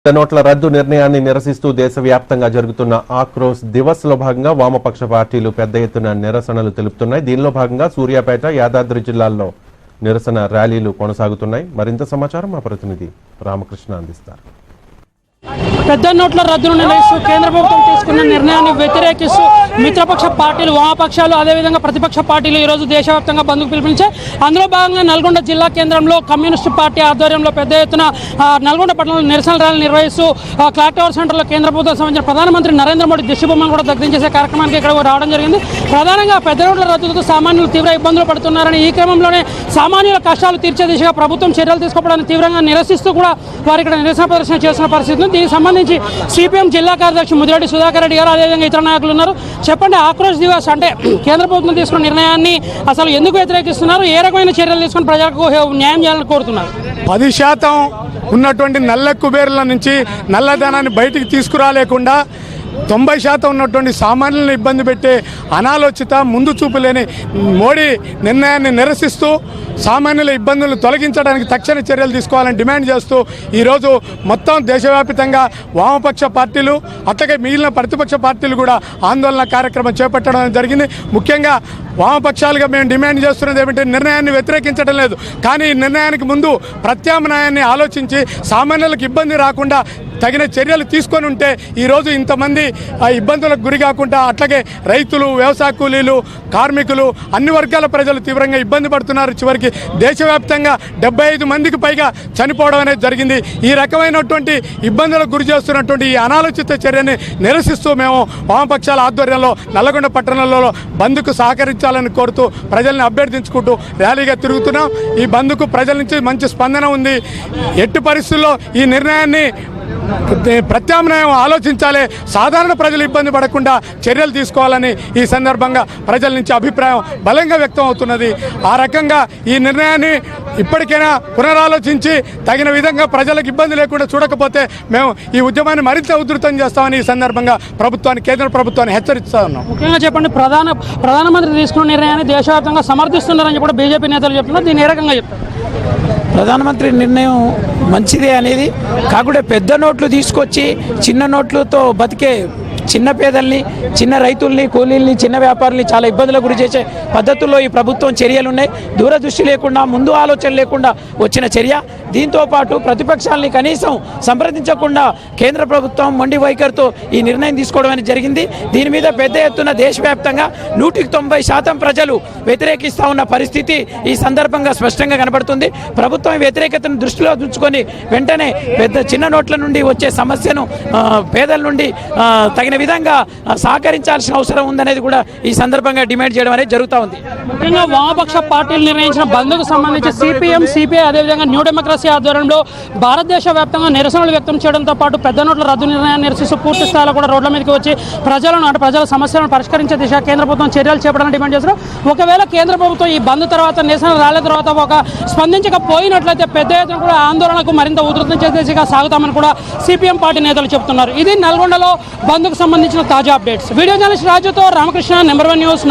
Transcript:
నోట్ల రద్దు నిర్ణయాన్ని నిరసిస్తూ దేశవ్యాప్తంగా జరుగుతున్న ఆక్రోశ్ దివస్ లో భాగంగా వామపక్ష పార్టీలు పెద్ద ఎత్తున నిరసనలు తెలుపుతున్నాయి. దీనిలో భాగంగా సూర్యాపేట, యాదాద్రి జిల్లాల్లో నిరసన ర్యాలీలు కొనసాగుతున్నాయి. మరింత సమాచారం మా ప్రతినిధి రామకృష్ణ అందిస్తారు. పెద్ద నోట్ల రద్దును నిర్ణయిస్తూ కేంద్ర ప్రభుత్వం తీసుకున్న నిర్ణయాన్ని వ్యతిరేకిస్తూ మిత్రపక్ష పార్టీలు, వామపక్షాలు, అదేవిధంగా ప్రతిపక్ష పార్టీలు ఈరోజు దేశవ్యాప్తంగా బంద్కు పిలుపునిచ్చాయి. అందులో భాగంగా నల్గొండ జిల్లా కేంద్రంలో కమ్యూనిస్టు పార్టీ ఆధ్వర్యంలో పెద్ద ఎత్తున నల్గొండ పట్టణంలో నిరసన ర్యాలీ నిర్వహిస్తూ క్లాక్ టవర్ సెంటర్లో కేంద్ర ప్రభుత్వం సంబంధించిన ప్రధానమంత్రి నరేంద్ర మోడీ దిష్టిబొమ్మను కూడా దగ్ధం చేసే కార్యక్రమానికి ఇక్కడ రావడం జరిగింది. ప్రధానంగా పెద్ద నోట్ల రద్దుతో సామాన్యులు తీవ్ర ఇబ్బందులు పడుతున్నారని, ఈ క్రమంలోనే సామాన్యుల కష్టాలు తీర్చే దిశగా ప్రభుత్వం చర్యలు తీసుకోవడానికి తీవ్రంగా నిరసిస్తూ కూడా వారు ఇక్కడ నిరసన ప్రదర్శన చేస్తున్న పరిస్థితి ఉంది. దీనికి సంబంధించి సిపిఎం జిల్లా కార్యదర్శి ముదిరెడ్డి సుధాకర్ రెడ్డి గారు, అదేవిధంగా ఇతర నాయకులు ఉన్నారు. చెప్పండి, ఆక్రోశ్ దివస్ అంటే కేంద్ర ప్రభుత్వం తీసుకున్న నిర్ణయాన్ని అసలు ఎందుకు వ్యతిరేకిస్తున్నారు? ఏ రకమైన చర్యలు తీసుకుని ప్రజలకు న్యాయం చేయాలని కోరుతున్నారు? 10% ఉన్నటువంటి నల్ల కుబేర్ల నుంచి నల్లధనాన్ని బయటికి తీసుకురాలేకుండా 90% ఉన్నటువంటి సామాన్యులను ఇబ్బంది పెట్టే అనాలోచిత, ముందు చూపు లేని మోడీ నిర్ణయాన్ని నిరసిస్తూ సామాన్యుల ఇబ్బందులను తొలగించడానికి తక్షణ చర్యలు తీసుకోవాలని డిమాండ్ చేస్తూ ఈరోజు మొత్తం దేశవ్యాప్తంగా వామపక్ష పార్టీలు, అట్లాగే మిగిలిన ప్రతిపక్ష పార్టీలు కూడా ఆందోళన కార్యక్రమం చేపట్టడం జరిగింది. ముఖ్యంగా వామపక్షాలుగా మేము డిమాండ్ చేస్తున్నది ఏమంటే నిర్ణయాన్ని వ్యతిరేకించడం లేదు, కానీ ఈ నిర్ణయానికి ముందు ప్రత్యామ్నాయాన్ని ఆలోచించి సామాన్యులకు ఇబ్బంది రాకుండా తగిన చర్యలు తీసుకొని ఉంటే ఈరోజు ఇంతమంది ఇబ్బందులకు గురి కాకుండా, అట్లాగే రైతులు, వ్యవసాయ కూలీలు, కార్మికులు, అన్ని వర్గాల ప్రజలు తీవ్రంగా ఇబ్బంది పడుతున్నారు. చివరికి దేశవ్యాప్తంగా 75 మందికి పైగా చనిపోవడం అనేది జరిగింది. ఈ రకమైనటువంటి ఇబ్బందులకు గురి చేస్తున్నటువంటి ఈ అనాలోచిత చర్యని నిరసిస్తూ మేము వామపక్షాల ఆధ్వర్యంలో నల్లగొండ పట్టణంలో బంద్కు సహకరించాలని కోరుతూ ప్రజల్ని అభ్యర్థించుకుంటూ ర్యాలీగా తిరుగుతున్నాం. ఈ బంద్కు ప్రజల నుంచి మంచి స్పందన ఉంది. ఎట్టి పరిస్థితుల్లో ఈ నిర్ణయాన్ని ప్రత్యామ్నాయం ఆలోచించాలి, సాధారణ ప్రజలు ఇబ్బంది పడకుండా చర్యలు తీసుకోవాలని ఈ సందర్భంగా ప్రజల నుంచి అభిప్రాయం బలంగా వ్యక్తం అవుతున్నది. ఆ రకంగా ఈ నిర్ణయాన్ని ఇప్పటికైనా పునరాలోచించి తగిన విధంగా ప్రజలకు ఇబ్బంది లేకుండా చూడకపోతే మేము ఈ ఉద్యమాన్ని మరింత ఉధృతం చేస్తామని ఈ సందర్భంగా కేంద్ర ప్రభుత్వాన్ని హెచ్చరిస్తా ఉన్నాం. ముఖ్యంగా చెప్పండి, ప్రధానమంత్రి తీసుకున్న నిర్ణయాన్ని దేశవ్యాప్తంగా సమర్థిస్తున్నారని చెప్పి బీజేపీ నేతలు చెప్తున్నారు. దీన్ని ఏ రకంగా చెప్తారు? ప్రధానమంత్రి నిర్ణయం మంచిదే అనేది కాకుండా పెద్ద నోట్లు తీసుకొచ్చి చిన్న నోట్లతో బతికే చిన్న పేదల్ని, చిన్న రైతుల్ని, కూలీల్ని, చిన్న వ్యాపారుల్ని చాలా ఇబ్బందులకు గురి చేసే పద్ధతుల్లో ఈ ప్రభుత్వం చర్యలు ఉన్నాయి. దూరదృష్టి లేకుండా, ముందు ఆలోచన లేకుండా వచ్చిన చర్య. దీంతోపాటు ప్రతిపక్షాలని కనీసం సంప్రదించకుండా కేంద్ర ప్రభుత్వం మొండి వైఖరితో ఈ నిర్ణయం తీసుకోవడం అనేది జరిగింది. దీని మీద పెద్ద ఎత్తున దేశవ్యాప్తంగా 190% ప్రజలు వ్యతిరేకిస్తూ ఉన్న పరిస్థితి ఈ సందర్భంగా స్పష్టంగా కనబడుతుంది. ప్రభుత్వం వ్యతిరేకతను దృష్టిలో ఉంచుకొని వెంటనే చిన్న నోట్ల నుండి వచ్చే సమస్యను పేదల నుండి తగిన విధంగా సహకరించాల్సిన అవసరం ఉందనేది కూడా ఈ సందర్భంగా డిమాండ్ చేయడం అనేది జరుగుతూ ఉంది. ముఖ్యంగా వామపక్ష పార్టీలు నిర్వహించిన బంద్కు సంబంధించి సిపిఎం, సిపిఐ, అదేవిధంగా న్యూ డెమోక్రసీ ఆధ్వర్యంలో భారతదేశ వ్యాప్తంగా నిరసనలు వ్యక్తం చేయడంతో పాటు పెద్ద నోట్ల రద్దు నిర్ణయాన్ని నిరసిస్తూ పూర్తి స్థాయిలో కూడా రోడ్ల మీదకి వచ్చి ప్రజల సమస్యలను పరిష్కరించే దిశగా కేంద్ర ప్రభుత్వం చర్యలు చేపడాలని డిమాండ్ చేస్తారు. ఒకవేళ కేంద్ర ప్రభుత్వం ఈ బంద్ తర్వాత, నిరసన ర్యాలీ తర్వాత స్పందించకపోయినట్లయితే పెద్ద ఎత్తున కూడా ఆందోళనకు మరింత ఉధృతం చేసే దిశగా సాగుతామని కూడా సిపిఎం పార్టీ నేతలు చెబుతున్నారు. ఇది నల్గొండలో బంద్కు సంబంధించిన తాజా అప్డేట్స్. వీడియో జర్నలిస్ట్ రాజుతో రామకృష్ణ, నెంబర్ 1 న్యూస్.